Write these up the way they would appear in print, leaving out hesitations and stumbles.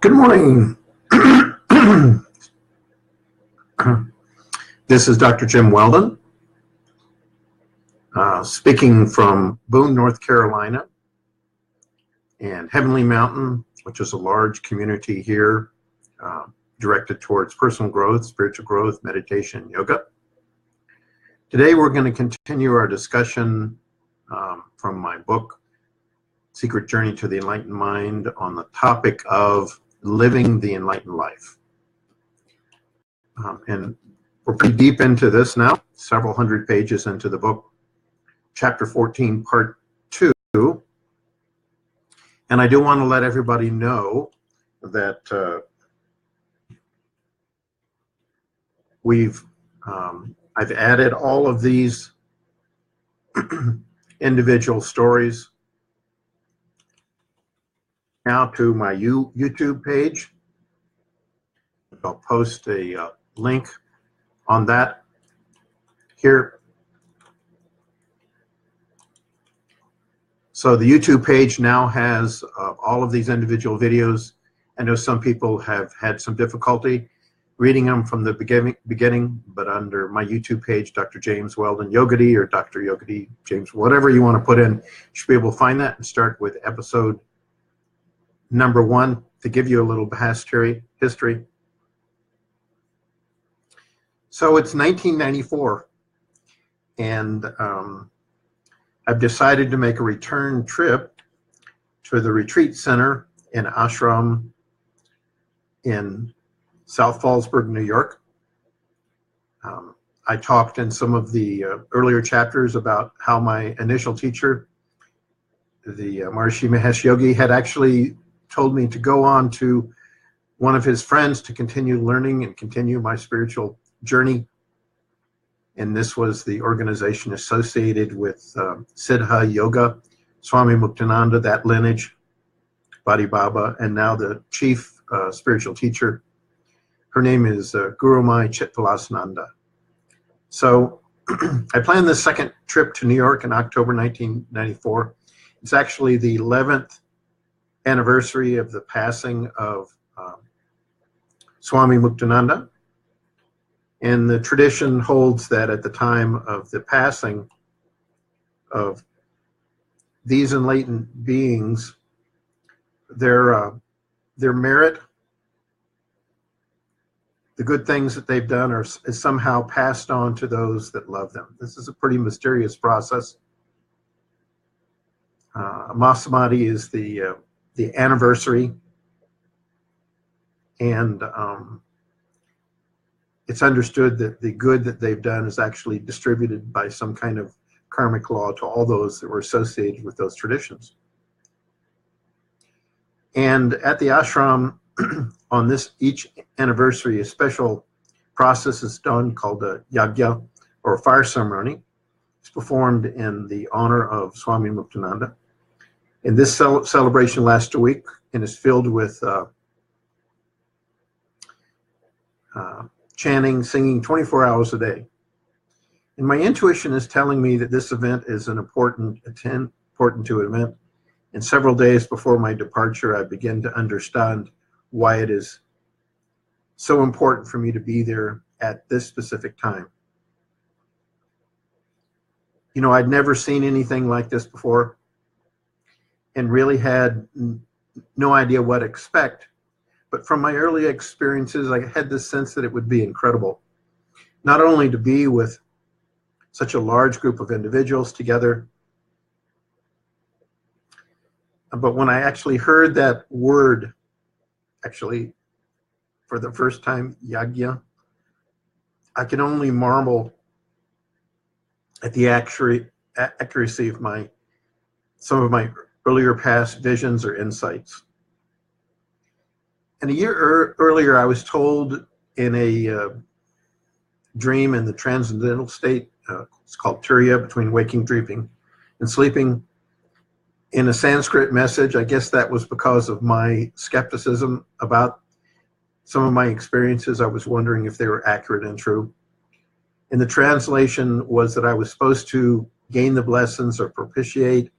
Good morning. This is Dr. Jim Weldon, speaking from Boone, North Carolina, and Heavenly Mountain, which is a large community here directed towards personal growth, spiritual growth, meditation, yoga. Today we're going to continue our discussion from my book, Secret Journey to the Enlightened Mind, on the topic of living the enlightened life. And we're pretty deep into this now, several hundred pages into the book, chapter 14, part 2. And I do want to let everybody know that I've added all of these individual stories now to my YouTube page. I'll post a link on that here. So the YouTube page now has all of these individual videos. I know some people have had some difficulty reading them from the beginning, but under my YouTube page, Dr. James Weldon Yogadi or Dr. Yogadi James, whatever you want to put in, you should be able to find that and start with episode number 1 to give you a little history. So it's 1994, and I've decided to make a return trip to the retreat center in Ashram in South Fallsburg, New York. I talked in some of the earlier chapters about how my initial teacher, the Maharishi Mahesh Yogi, had actually told me to go on to one of his friends to continue learning and continue my spiritual journey. And this was the organization associated with Siddha Yoga, Swami Muktananda, that lineage, Badi Baba, and now the chief spiritual teacher. Her name is Guru Mai Chitvilasananda. So I planned this second trip to New York in October 1994. It's actually the 11th anniversary of the passing of Swami Muktananda. And the tradition holds that at the time of the passing of these enlightened beings, their merit, the good things that they've done is somehow passed on to those that love them. This is a pretty mysterious process. Masamadhi is the anniversary, and it's understood that the good that they've done is actually distributed by some kind of karmic law to all those that were associated with those traditions. And at the ashram, on each anniversary, a special process is done called a yagya, or a fire ceremony. It's performed in the honor of Swami Muktananda. And this celebration lasts a week and is filled with chanting, singing 24 hours a day. And my intuition is telling me that this event is an important to event. And several days before my departure, I begin to understand why it is so important for me to be there at this specific time. You know, I'd never seen anything like this before and really had no idea what to expect. But from my early experiences, I had this sense that it would be incredible, not only to be with such a large group of individuals together, but when I actually heard that word, actually for the first time, yagya, I can only marvel at the accuracy of some of my earlier past visions or insights. And a year earlier, I was told in a dream in the transcendental state, it's called Turiya, between waking, dreaming, and sleeping, in a Sanskrit message. I guess that was because of my skepticism about some of my experiences. I was wondering if they were accurate and true. And the translation was that I was supposed to gain the blessings or propitiate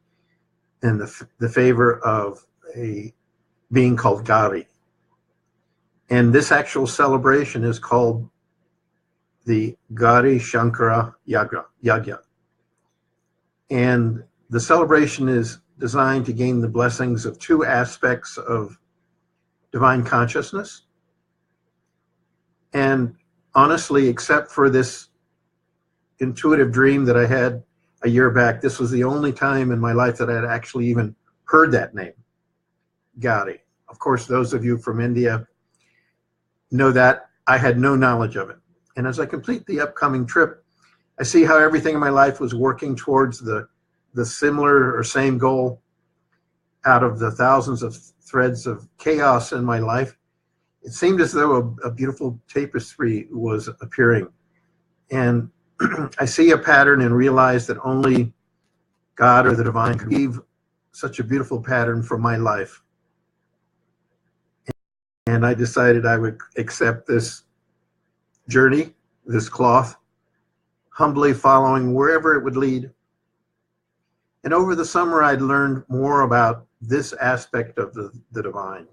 in the favor of a being called Gari. And this actual celebration is called the Gauri Shankara Yagya. And the celebration is designed to gain the blessings of two aspects of divine consciousness. And honestly, except for this intuitive dream that I had a year back, this was the only time in my life that I had actually even heard that name, Gauri. Of course, those of you from India know that. I had no knowledge of it. And as I complete the upcoming trip, I see how everything in my life was working towards the similar or same goal. Out of the thousands of threads of chaos in my life, it seemed as though a beautiful tapestry was appearing. And I see a pattern and realize that only God or the divine could weave such a beautiful pattern for my life. And I decided I would accept this journey, this cloth, humbly following wherever it would lead. And over the summer, I'd learned more about this aspect of the divine.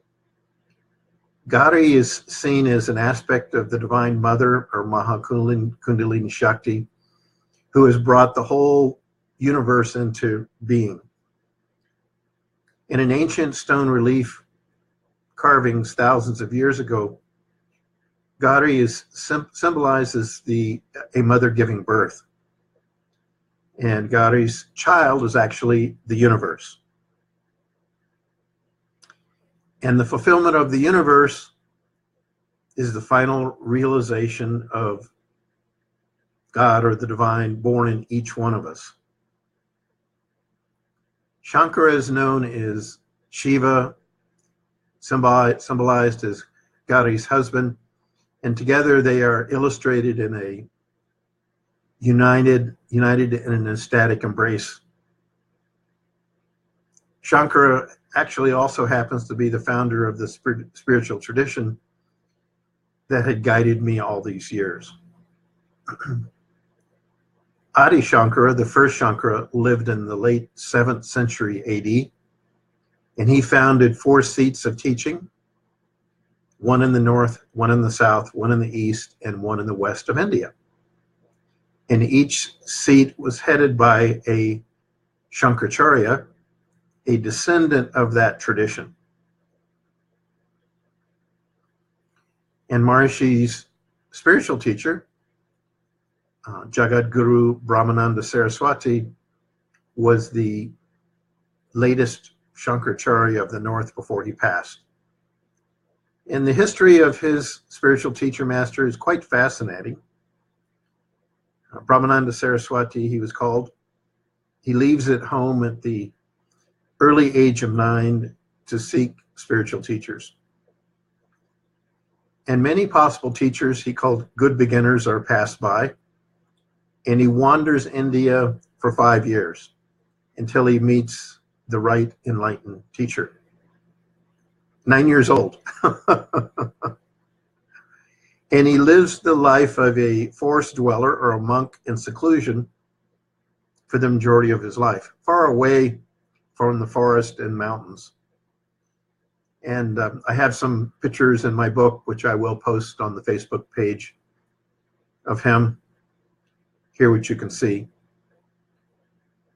Gauri is seen as an aspect of the Divine Mother, or Mahakundalini Shakti, who has brought the whole universe into being. In an ancient stone relief carvings thousands of years ago, Gauri symbolizes a mother giving birth. And Gauri's child is actually the universe. And the fulfillment of the universe is the final realization of God or the divine born in each one of us. Shankara is known as Shiva, symbolized as Gauri's husband, and together they are illustrated in a united in an ecstatic embrace. Shankara actually also happens to be the founder of the spiritual tradition that had guided me all these years. Adi Shankara, the first Shankara, lived in the late 7th century AD, and he founded 4 seats of teaching, one in the north, one in the south, one in the east, and one in the west of India. And each seat was headed by a Shankaracharya, a descendant of that tradition. And Maharishi's spiritual teacher, Jagat Guru Brahmananda Saraswati, was the latest Shankaracharya of the north before he passed. And the history of his spiritual teacher master is quite fascinating. Brahmananda Saraswati, he was called. He leaves at home at the early age of 9 to seek spiritual teachers. And many possible teachers he called good beginners are passed by. And he wanders India for 5 years until he meets the right enlightened teacher. 9 years old. And he lives the life of a forest dweller or a monk in seclusion for the majority of his life, far away from the forest and mountains. And I have some pictures in my book, which I will post on the Facebook page of him. Here, which you can see.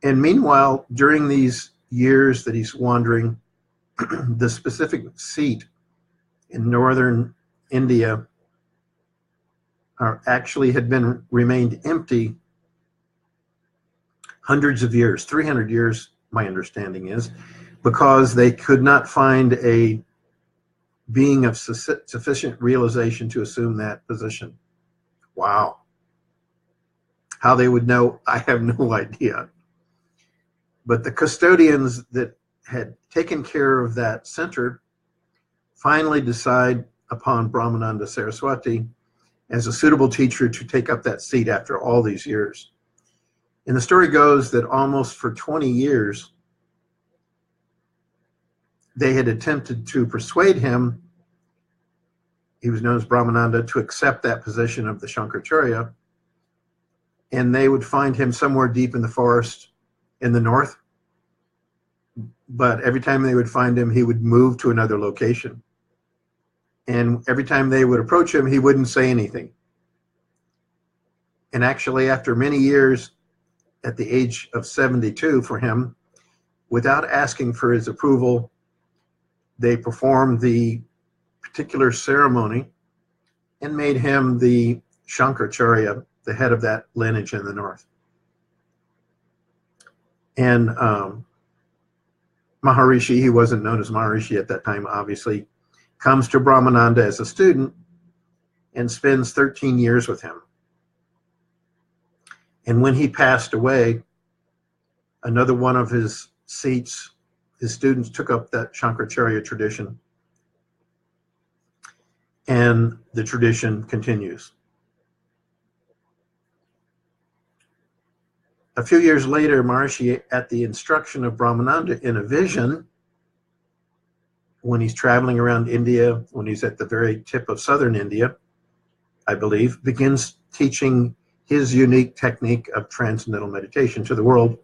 And meanwhile, during these years that he's wandering, the specific seat in northern India actually had remained empty hundreds of years, 300 years, my understanding is, because they could not find a being of sufficient realization to assume that position. Wow. How they would know, I have no idea. But the custodians that had taken care of that center finally decide upon Brahmananda Saraswati as a suitable teacher to take up that seat after all these years. And the story goes that almost for 20 years, they had attempted to persuade him, he was known as Brahmananda, to accept that position of the Shankaracharya. And they would find him somewhere deep in the forest in the north. But every time they would find him, he would move to another location. And every time they would approach him, he wouldn't say anything. And actually, after many years, at the age of 72 for him, without asking for his approval, they performed the particular ceremony and made him the Shankaracharya, the head of that lineage in the north. And Maharishi, he wasn't known as Maharishi at that time, obviously, comes to Brahmananda as a student and spends 13 years with him. And when he passed away, another one of his seats, his students took up that Shankaracharya tradition, and the tradition continues. A few years later, Maharishi, at the instruction of Brahmananda in a vision, when he's traveling around India, when he's at the very tip of southern India, I believe, begins teaching his unique technique of transcendental meditation to the world.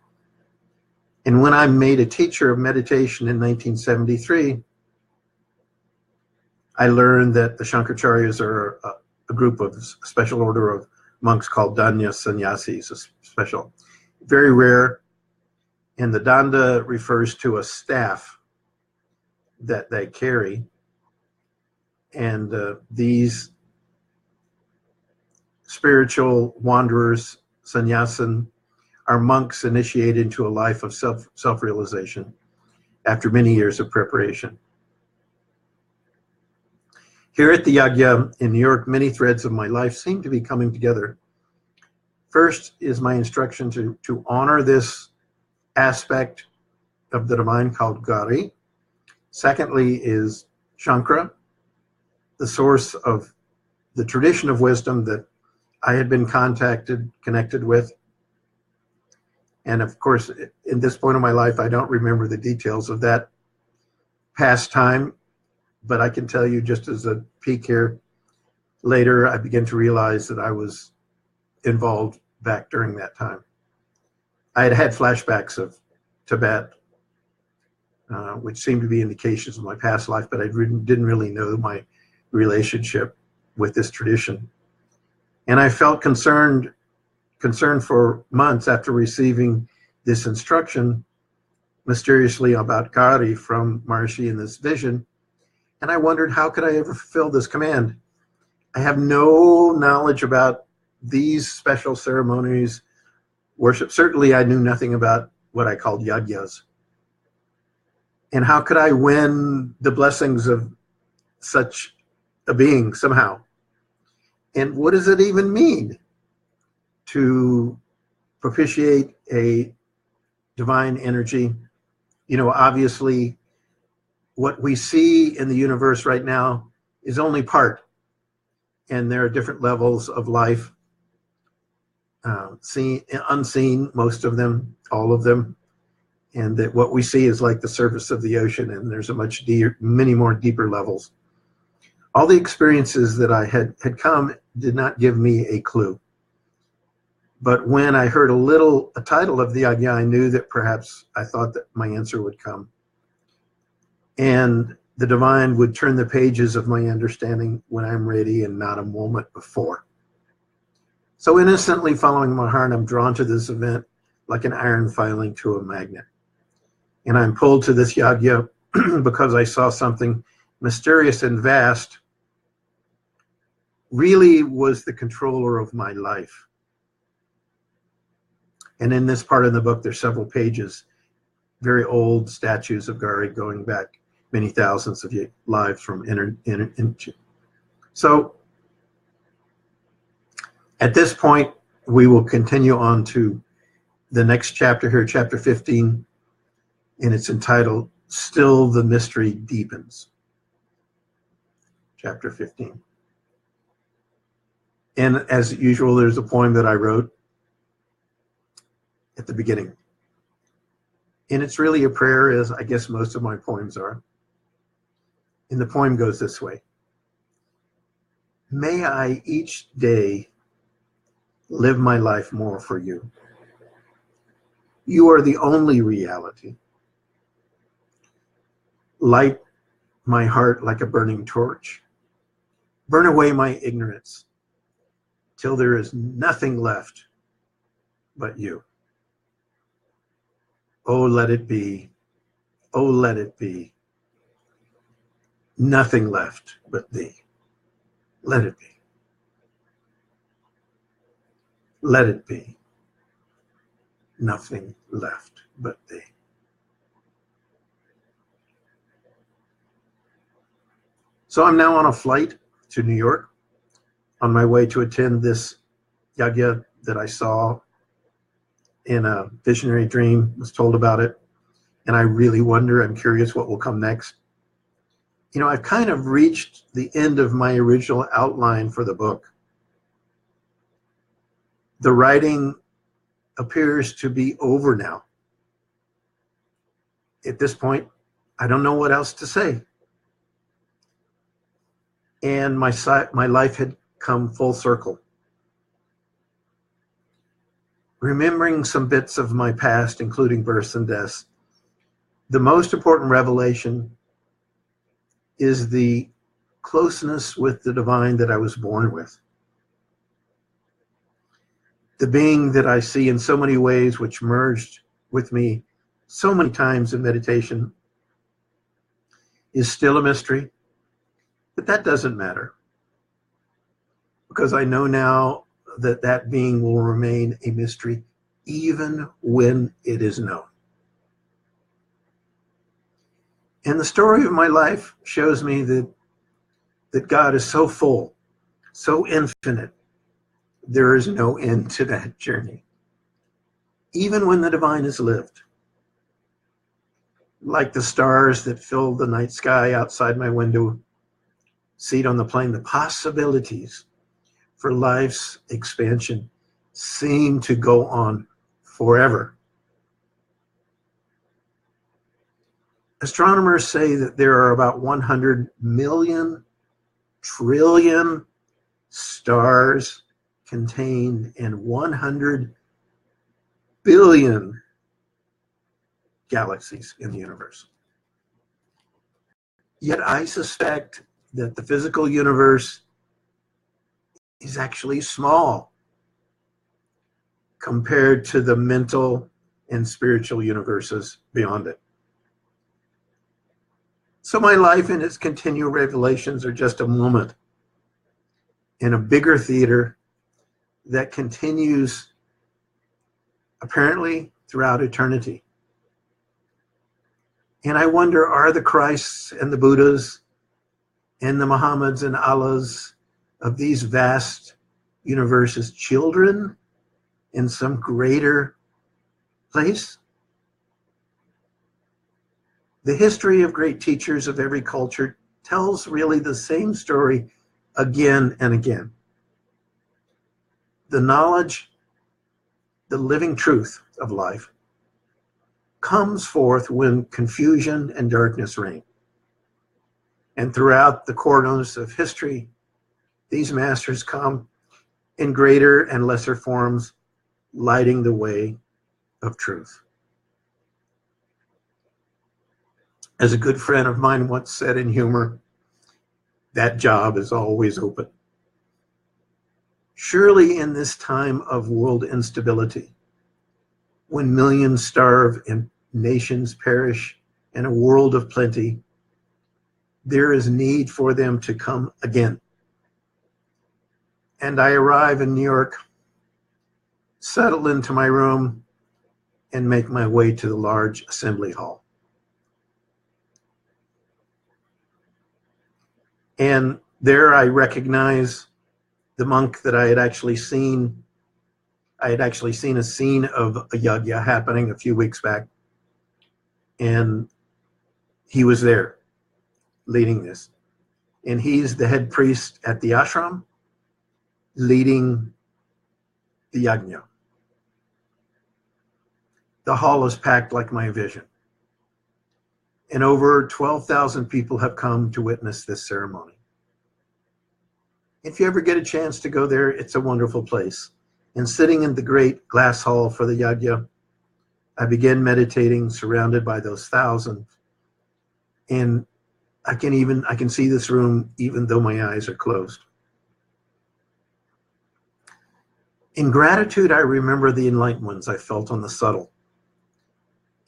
And when I'm made a teacher of meditation in 1973, I learned that the Shankaracharyas are a group of a special order of monks called Danya Sannyasis, a special, very rare. And the danda refers to a staff that they carry. And these spiritual wanderers, sannyasin, are monks initiated into a life of self-realization after many years of preparation. Here at the Yagya in New York, many threads of my life seem to be coming together. First is my instruction to honor this aspect of the divine called Gauri. Secondly is Shankara, the source of the tradition of wisdom that I had been connected with. And of course, in this point of my life, I don't remember the details of that past time, but I can tell you just as a peek here, later I began to realize that I was involved back during that time. I had had flashbacks of Tibet, which seemed to be indications of my past life, but I didn't really know my relationship with this tradition. And I felt concerned for months after receiving this instruction mysteriously about Gauri from Maharishi in this vision. And I wondered, how could I ever fulfill this command? I have no knowledge about these special ceremonies, worship. Certainly I knew nothing about what I called yagyas. And how could I win the blessings of such a being somehow? And what does it even mean to propitiate a divine energy? You know, obviously, what we see in the universe right now is only part. And there are different levels of life, seen, unseen, most of them, all of them. And that what we see is like the surface of the ocean, and there's a many more deeper levels. All the experiences that I had come did not give me a clue. But when I heard a title of the Yagya, I knew that perhaps I thought that my answer would come. And the divine would turn the pages of my understanding when I'm ready and not a moment before. So innocently following my heart, I'm drawn to this event like an iron filing to a magnet. And I'm pulled to this Yagya because I saw something mysterious and vast really was the controller of my life. And in this part of the book, there's several pages, very old statues of Gauri going back many thousands of lives from So at this point, we will continue on to the next chapter here, chapter 15, and it's entitled, Still the Mystery Deepens. Chapter 15. And as usual, there's a poem that I wrote at the beginning. And it's really a prayer, as I guess most of my poems are. And the poem goes this way. May I each day live my life more for you. You are the only reality. Light my heart like a burning torch. Burn away my ignorance till there is nothing left but you. Oh, let it be. Oh, let it be. Nothing left but thee. Let it be. Let it be. Nothing left but thee. So I'm now on a flight to New York on my way to attend this yagya that I saw in a visionary dream, was told about it. And I really wonder, I'm curious what will come next. You know, I've kind of reached the end of my original outline for the book. The writing appears to be over now. At this point, I don't know what else to say. And my life had come full circle. Remembering some bits of my past, including births and deaths, the most important revelation is the closeness with the divine that I was born with. The being that I see in so many ways, which merged with me so many times in meditation, is still a mystery, but that doesn't matter, because I know now that that being will remain a mystery even when it is known. And the story of my life shows me that God is so full, so infinite, there is no end to that journey, even when the divine is lived. Like the stars that fill the night sky outside my window, seat on the plane, the possibilities for life's expansion seem to go on forever. Astronomers say that there are about 100 million trillion stars contained in 100 billion galaxies in the universe. Yet I suspect that the physical universe is actually small compared to the mental and spiritual universes beyond it. So my life and its continual revelations are just a moment in a bigger theater that continues apparently throughout eternity. And I wonder, are the Christs and the Buddhas and the Muhammads and Allahs of these vast universes children in some greater place? The history of great teachers of every culture tells really the same story again and again. The knowledge, the living truth of life, comes forth when confusion and darkness reign. And throughout the corridors of history, these masters come in greater and lesser forms, lighting the way of truth. As a good friend of mine once said in humor, that job is always open. Surely in this time of world instability, when millions starve and nations perish in a world of plenty, there is need for them to come again. And I arrive in New York, settle into my room, and make my way to the large assembly hall. And there I recognize the monk that I had actually seen. I had actually seen a scene of a yagya happening a few weeks back. And he was there leading this. And he's the head priest at the ashram leading the yajna. The hall is packed like my vision. And over 12,000 people have come to witness this ceremony. If you ever get a chance to go there, it's a wonderful place. And sitting in the great glass hall for the yajna, I began meditating surrounded by those thousands. And I can see this room even though my eyes are closed. In gratitude, I remember the enlightened ones I felt on the subtle,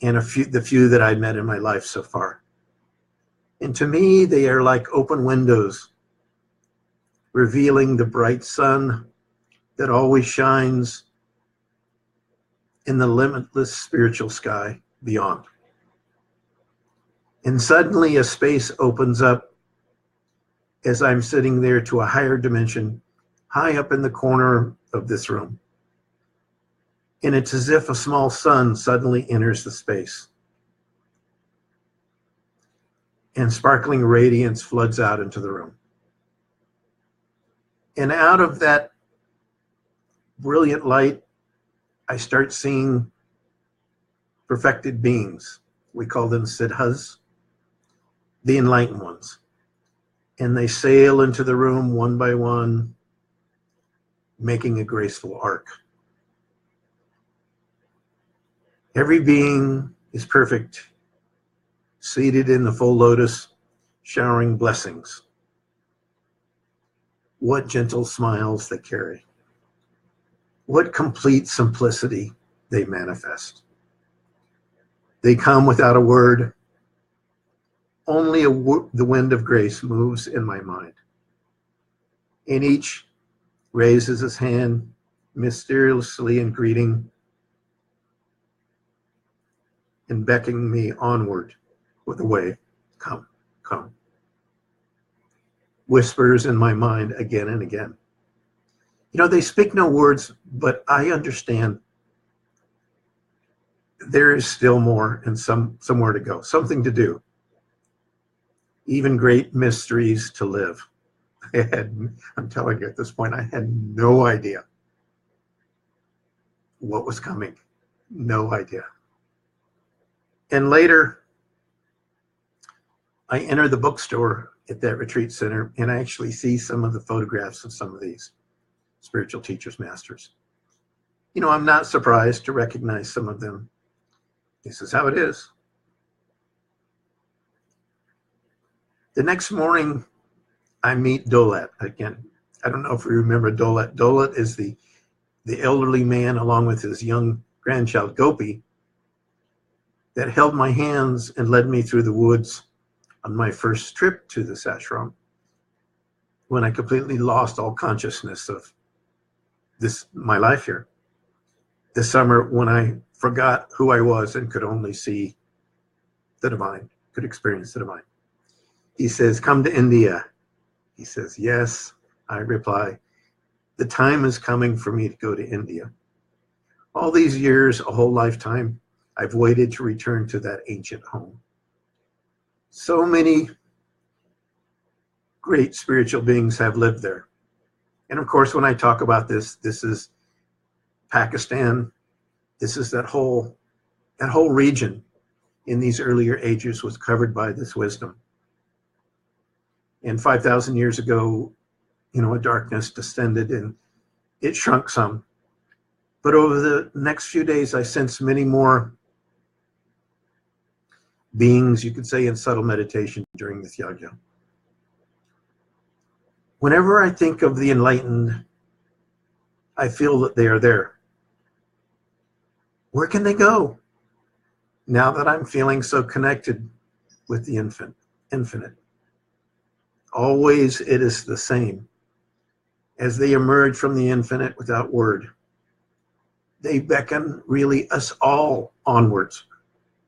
and the few that I met in my life so far. And to me, they are like open windows, revealing the bright sun that always shines in the limitless spiritual sky beyond. And suddenly a space opens up as I'm sitting there to a higher dimension, high up in the corner of this room. And it's as if a small sun suddenly enters the space. And sparkling radiance floods out into the room. And out of that brilliant light, I start seeing perfected beings. We call them siddhas, the enlightened ones. And they sail into the room one by one, making a graceful arc. Every being is perfect, seated in the full lotus, showering blessings. What gentle smiles they carry. What complete simplicity they manifest. They come without a word. Only the wind of grace moves in my mind. And each raises his hand mysteriously in greeting and beckoning me onward with a wave. Come, come. Whispers in my mind again and again. You know, they speak no words, but I understand there is still more and somewhere to go, something to do, even great mysteries to live. I'm telling you at this point, I had no idea what was coming. No idea. And later, I enter the bookstore at that retreat center, and I actually see some of the photographs of some of these spiritual teachers, masters. You know, I'm not surprised to recognize some of them. This is how it is. The next morning, I meet Dolat again. I don't know if you remember Dolat. Dolat is the elderly man, along with his young grandchild, Gopi, that held my hands and led me through the woods on my first trip to this ashram, when I completely lost all consciousness of my life here. This summer, when I forgot who I was and could only see the divine, could experience the divine. He says, come to India. He says, yes. I reply, the time is coming for me to go to India. All these years, a whole lifetime, I've waited to return to that ancient home. So many great spiritual beings have lived there. And of course, when I talk about this is Pakistan. This is that whole region in these earlier ages was covered by this wisdom. And 5,000 years ago, you know, a darkness descended and it shrunk some. But over the next few days, I sense many more beings, you could say, in subtle meditation during this yajna. Whenever I think of the enlightened, I feel that they are there. Where can they go? Now that I'm feeling so connected with the infinite. Always it is the same. As they emerge from the infinite without word, they beckon really us all onwards.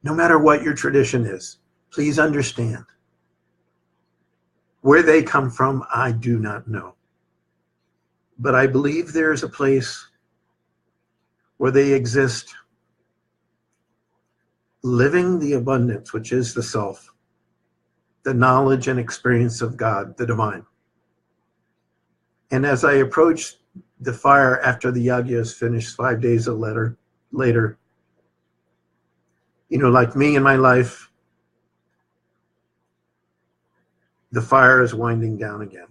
No matter what your tradition is, please understand. Where they come from, I do not know. But I believe there is a place where they exist, living the abundance, which is the self, the knowledge and experience of God, the divine. And as I approach the fire after the yajna is finished 5 days later, you know, like me in my life, the fire is winding down again.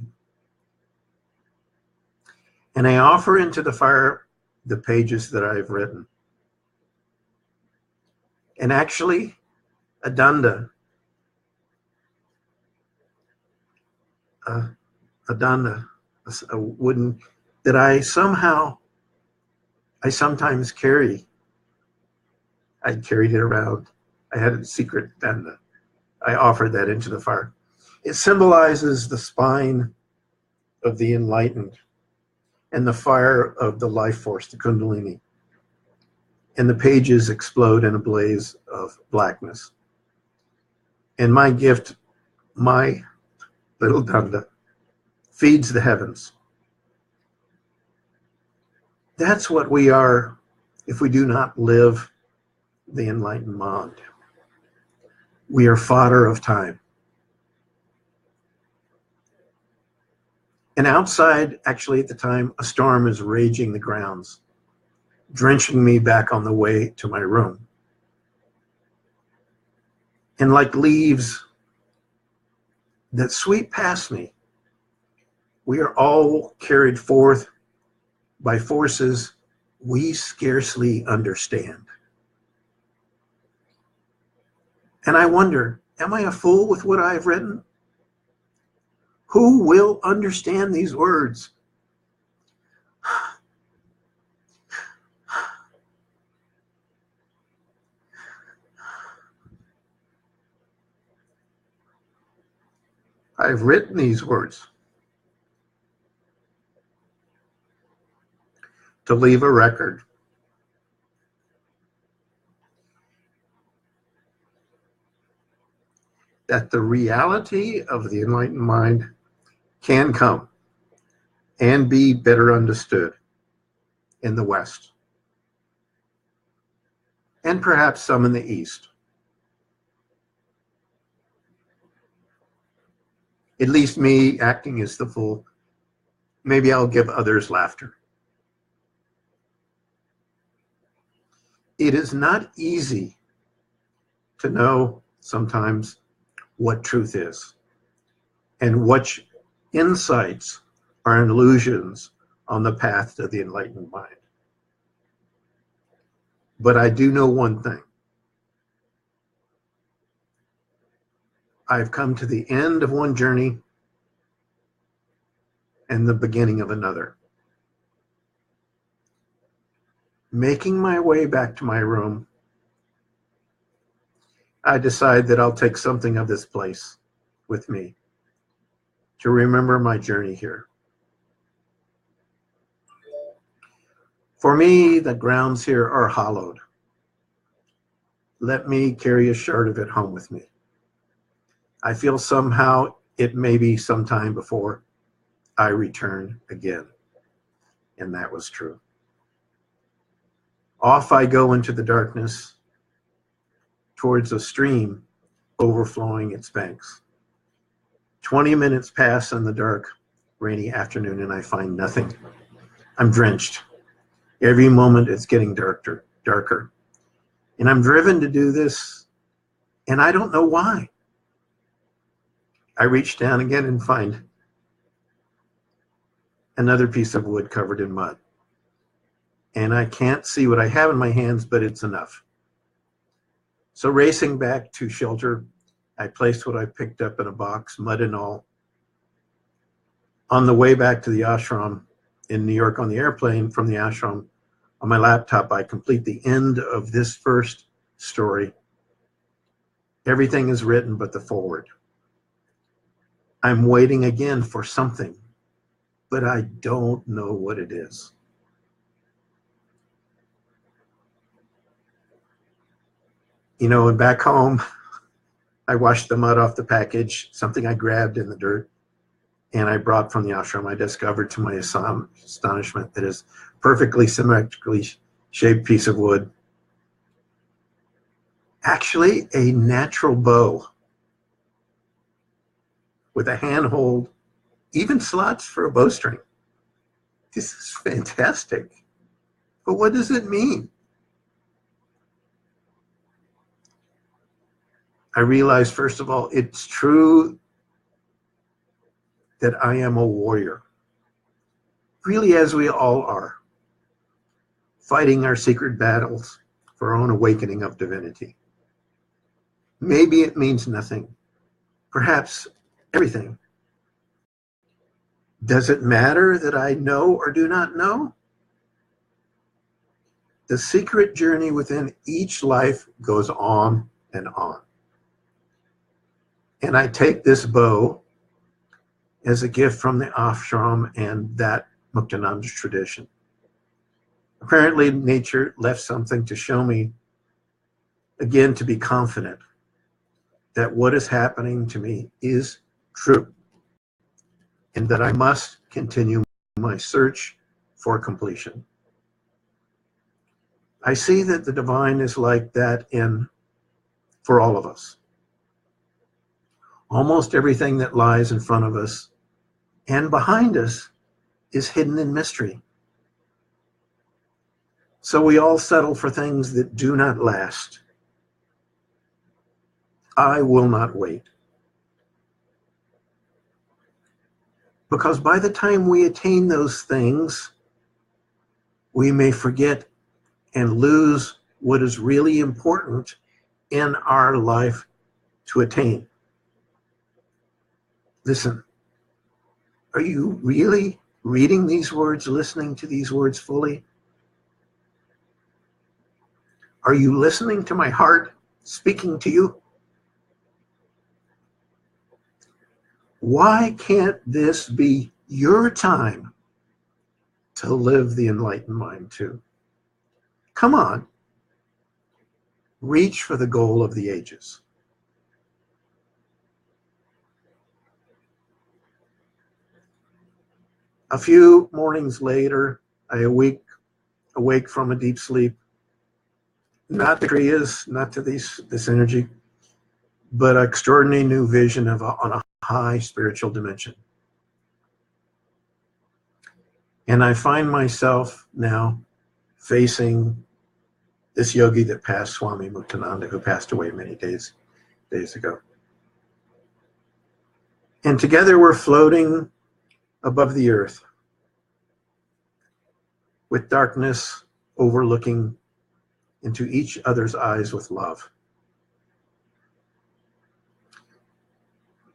And I offer into the fire the pages that I've written. And actually, a danda a danda, a wooden, that I sometimes carry. I carried it around. I had a secret danda. I offered that into the fire. It symbolizes the spine of the enlightened and the fire of the life force, the kundalini. And the pages explode in a blaze of blackness. And my gift, my little danda, feeds the heavens. That's what we are if we do not live the enlightened mind. We are fodder of time. And outside, actually at the time, a storm is raging the grounds, drenching me back on the way to my room. And like leaves that sweep past me, we are all carried forth by forces we scarcely understand. And I wonder, am I a fool with what I've written? Who will understand these words? I've written these words to leave a record. That the reality of the enlightened mind can come and be better understood in the West, and perhaps some in the East. At least me acting as the fool. Maybe I'll give others laughter. It is not easy to know sometimes what truth is and which insights are illusions on the path to the enlightened mind. But I do know one thing. I've come to the end of one journey and the beginning of another. Making my way back to my room, I decide that I'll take something of this place with me to remember my journey here. For me, the grounds here are hallowed. Let me carry a shard of it home with me. I feel somehow it may be some time before I return again. And that was true. Off I go into the darkness towards a stream overflowing its banks. 20 minutes pass in the dark, rainy afternoon, and I find nothing. I'm drenched. Every moment it's getting darker. And I'm driven to do this, and I don't know why. I reach down again and find another piece of wood covered in mud. And I can't see what I have in my hands, but it's enough. So racing back to shelter, I placed what I picked up in a box, mud and all. On the way back to the ashram in New York on the airplane from the ashram, on my laptop, I complete the end of this first story. Everything is written but the foreword. I'm waiting again for something, but I don't know what it is. You know, and back home, I washed the mud off the package, something I grabbed in the dirt, and I brought from the ashram. I discovered to my astonishment that is perfectly symmetrically shaped piece of wood. Actually, a natural bow with a handhold, even slots for a bowstring. This is fantastic. But what does it mean? I realized, first of all, it's true that I am a warrior, really, as we all are, fighting our secret battles for our own awakening of divinity. Maybe it means nothing, perhaps everything. Does it matter that I know or do not know? The secret journey within each life goes on and on. And I take this bow as a gift from the Ashram and that Muktananda tradition. Apparently, nature left something to show me, again, to be confident that what is happening to me is true and that I must continue my search for completion. I see that the divine is like that for all of us. Almost everything that lies in front of us and behind us is hidden in mystery. So we all settle for things that do not last. I will not wait. Because by the time we attain those things, we may forget and lose what is really important in our life to attain. Listen, are you really reading these words, listening to these words fully? Are you listening to my heart speaking to you? Why can't this be your time to live the enlightened mind too? Come on. Reach for the goal of the ages. A few mornings later, I awake from a deep sleep, not to Kriyas, not to this energy, but an extraordinary new vision on a high spiritual dimension. And I find myself now facing this yogi that passed, Swami Muktananda, who passed away many days ago. And together we're floating above the earth with darkness overlooking into each other's eyes with love.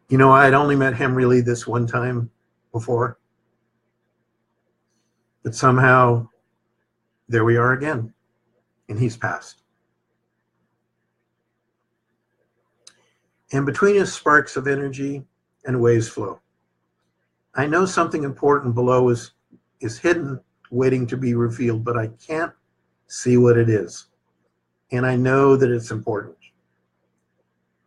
You know, I'd only met him really this one time before, but somehow there we are again, and he's passed. And between us, sparks of energy and waves flow. I know something important below is hidden, waiting to be revealed, but I can't see what it is. And I know that it's important.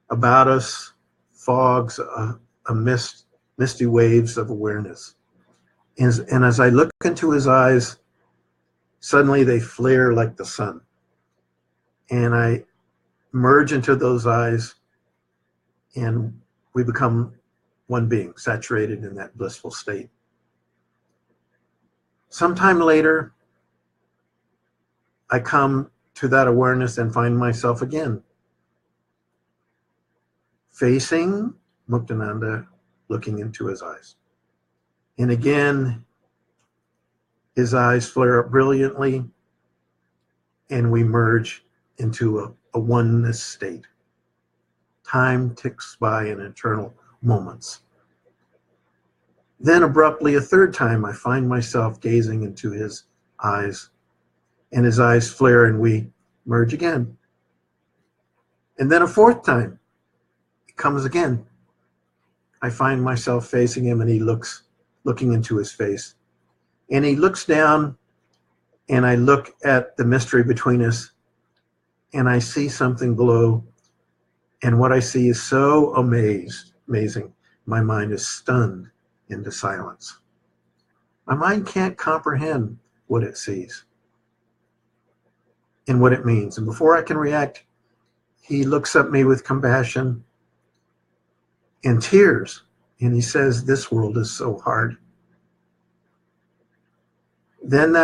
About us, fogs, a misty waves of awareness. And as I look into his eyes, suddenly they flare like the sun. And I merge into those eyes, and we become one being, saturated in that blissful state. Sometime later, I come to that awareness and find myself again facing Muktananda, looking into his eyes. And again, his eyes flare up brilliantly, and we merge into a oneness state. Time ticks by in eternal moments. Then abruptly, a third time, I find myself gazing into his eyes, and his eyes flare and we merge again. And then a fourth time, it comes again. I find myself facing him, and he looking into his face. And he looks down, and I look at the mystery between us, and I see something glow. And what I see is so amazing. My mind is stunned into silence. My mind can't comprehend what it sees and what it means. And before I can react, he looks at me with compassion and tears, and he says, "This world is so hard." Then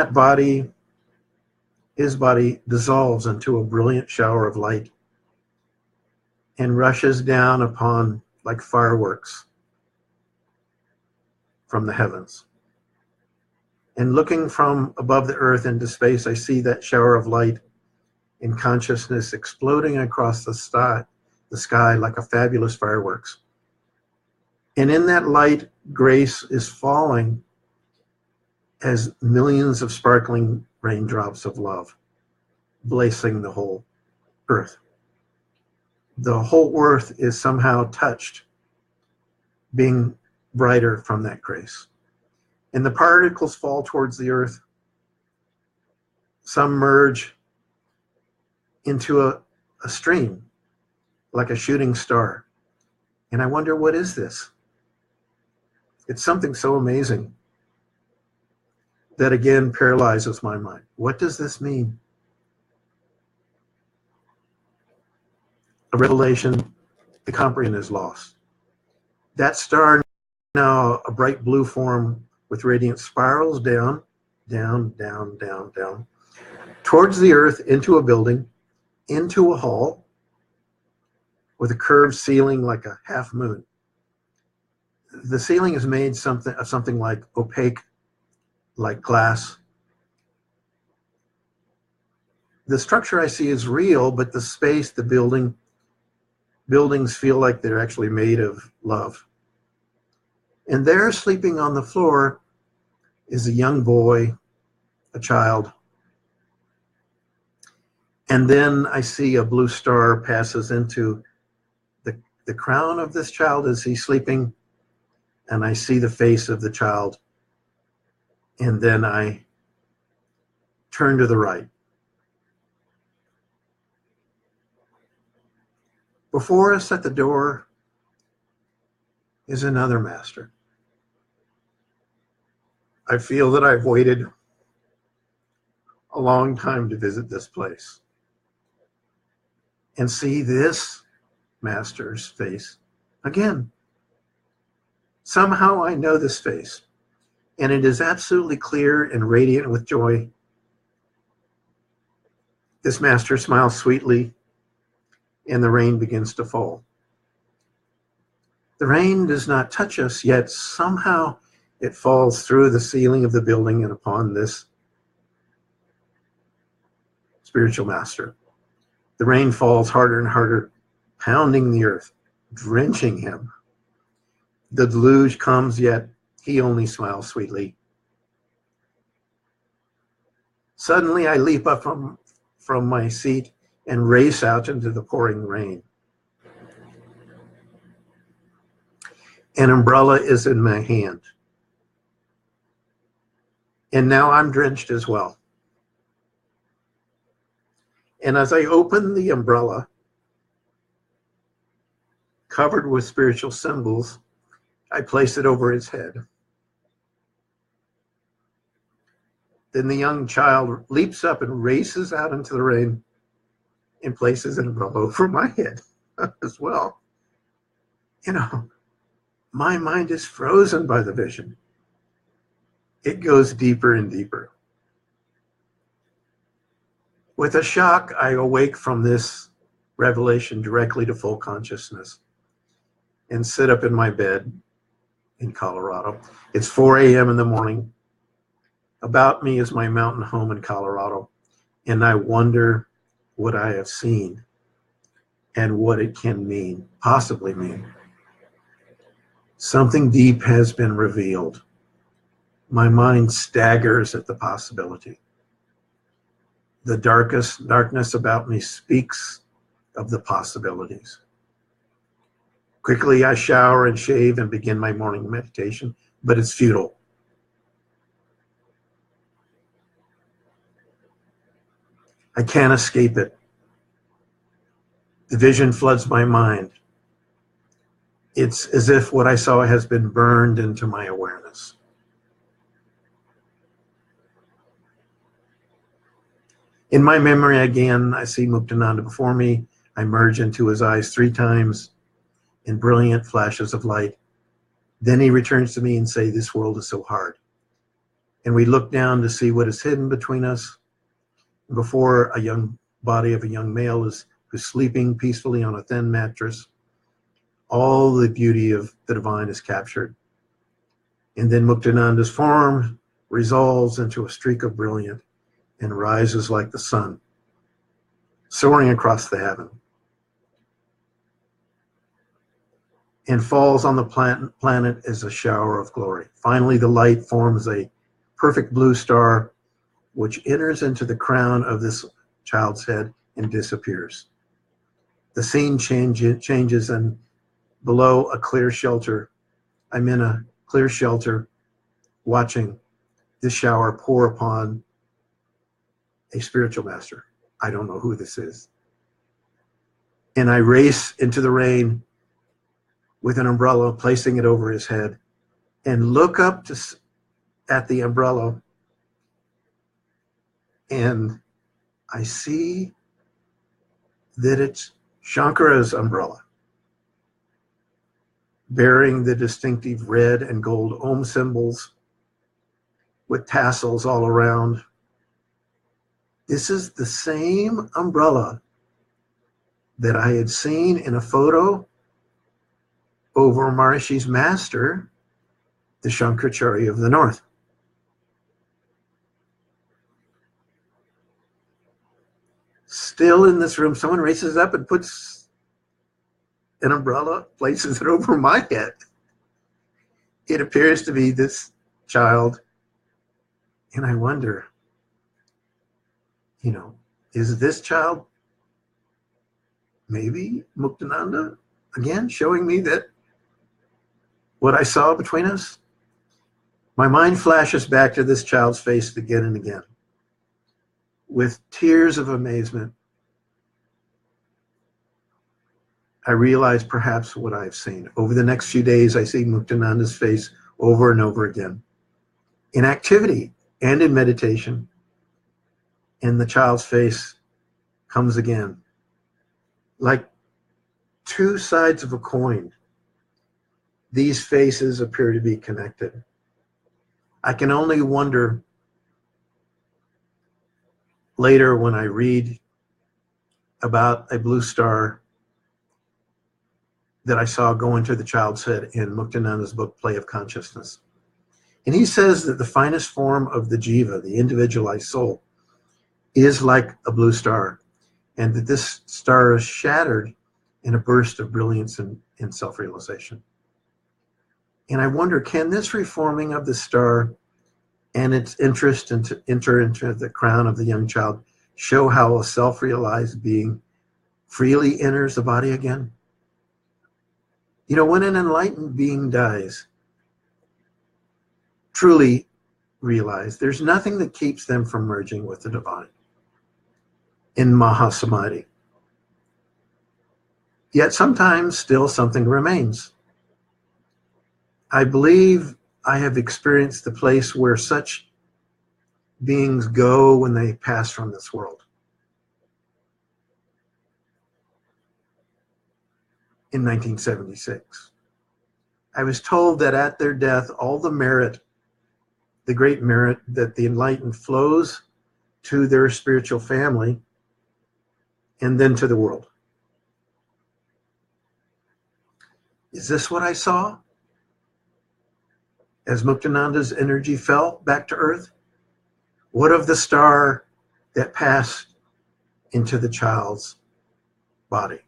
his body dissolves into a brilliant shower of light and rushes down upon like fireworks from the heavens. And looking from above the earth into space, I see that shower of light and consciousness exploding across the sky like a fabulous fireworks. And in that light, grace is falling as millions of sparkling raindrops of love, blessing the whole earth. The whole earth is somehow touched, being brighter from that grace. And the particles fall towards the earth. Some merge into a stream, like a shooting star. And I wonder, what is this? It's something so amazing that again paralyzes my mind. What does this mean? A revelation the comprehend is lost. That star, now a bright blue form with radiant spirals down, down, down, down, down, towards the earth, into a building, into a hall, with a curved ceiling like a half moon. The ceiling is made of something like opaque, like glass. The structure I see is real, but the space, the buildings feel like they're actually made of love. And there, sleeping on the floor, is a young boy, a child. And then I see a blue star passes into the crown of this child as he's sleeping, and I see the face of the child. And then I turn to the right. Before us at the door is another master. I feel that I've waited a long time to visit this place and see this master's face again. Somehow I know this face, and it is absolutely clear and radiant with joy. This master smiles sweetly, and the rain begins to fall. The rain does not touch us, yet somehow it falls through the ceiling of the building and upon this spiritual master. The rain falls harder and harder, pounding the earth, drenching him. The deluge comes, yet he only smiles sweetly. Suddenly I leap up from my seat and race out into the pouring rain. An umbrella is in my hand. And now I'm drenched as well. And as I open the umbrella, covered with spiritual symbols, I place it over his head. Then the young child leaps up and races out into the rain and places an umbrella over my head as well. You know, my mind is frozen by the vision. It goes deeper and deeper. With a shock, I awake from this revelation directly to full consciousness and sit up in my bed in Colorado. It's 4 a.m. in the morning. About me is my mountain home in Colorado, and I wonder what I have seen and what it can mean, possibly mean. Something deep has been revealed. My mind staggers at the possibility. The darkness about me speaks of the possibilities. Quickly, I shower and shave and begin my morning meditation, but it's futile. I can't escape it. The vision floods my mind. It's as if what I saw has been burned into my awareness. In my memory again, I see Muktananda before me. I merge into his eyes 3 times in brilliant flashes of light. Then he returns to me and says, "This world is so hard." And we look down to see what is hidden between us. Before a young body of a young male who's sleeping peacefully on a thin mattress, all the beauty of the divine is captured. And then Muktananda's form resolves into a streak of brilliance and rises like the sun, soaring across the heaven. and falls on the planet as a shower of glory. Finally, the light forms a perfect blue star, which enters into the crown of this child's head and disappears. The scene changes, and below a clear shelter, I'm in a clear shelter watching this shower pour upon a spiritual master. I don't know who this is. And I race into the rain with an umbrella, placing it over his head, and look up at the umbrella, and I see that it's Shankara's umbrella, bearing the distinctive red and gold Om symbols with tassels all around. This is the same umbrella that I had seen in a photo over Maharishi's master, the Shankaracharya of the North. Still in this room, someone races up and puts an umbrella, places it over my head. It appears to be this child. And I wonder, is this child maybe Muktananda again, showing me that what I saw between us? My mind flashes back to this child's face again and again. With tears of amazement, I realize perhaps what I've seen. Over the next few days, I see Muktananda's face over and over again, in activity and in meditation. And the child's face comes again, like two sides of a coin. These faces appear to be connected. I can only wonder later when I read about a blue star that I saw go into the child's head in Muktananda's book, Play of Consciousness. And he says that the finest form of the jiva, the individualized soul, is like a blue star, and that this star is shattered in a burst of brilliance and self-realization. And I wonder, can this reforming of the star and its interest to enter into the crown of the young child show how a self-realized being freely enters the body again? When an enlightened being dies, truly realized, there's nothing that keeps them from merging with the divine in Mahasamadhi. Yet sometimes still something remains. I believe I have experienced the place where such beings go when they pass from this world. In 1976, I was told that at their death, all the merit, the great merit that the enlightened flows to their spiritual family and then to the world. Is this what I saw as Muktananda's energy fell back to earth? What of the star that passed into the child's body?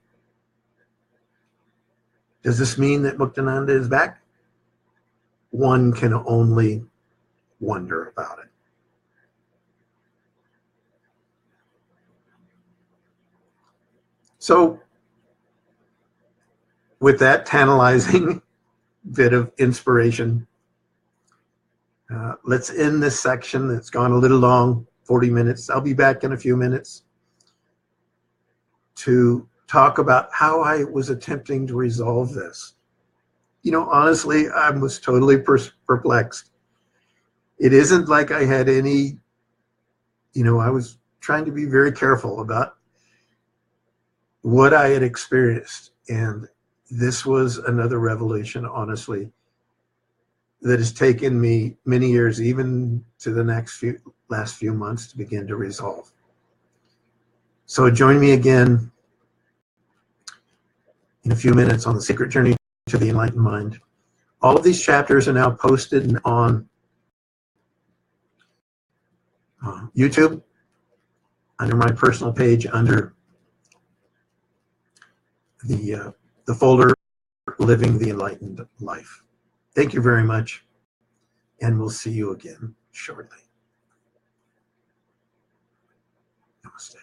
Does this mean that Muktananda is back? One can only wonder about it. So, with that tantalizing bit of inspiration, let's end this section. It's gone a little long, 40 minutes. I'll be back in a few minutes to talk about how I was attempting to resolve this. Honestly, I was totally perplexed. It isn't like I had any, I was trying to be very careful about what I had experienced. And this was another revelation, honestly, that has taken me many years, even to the last few months, to begin to resolve. So join me again in a few minutes on the secret journey to the enlightened mind. All of these chapters are now posted on YouTube, under my personal page, under the folder start living the enlightened life. Thank you very much, and we'll see you again shortly. Namaste.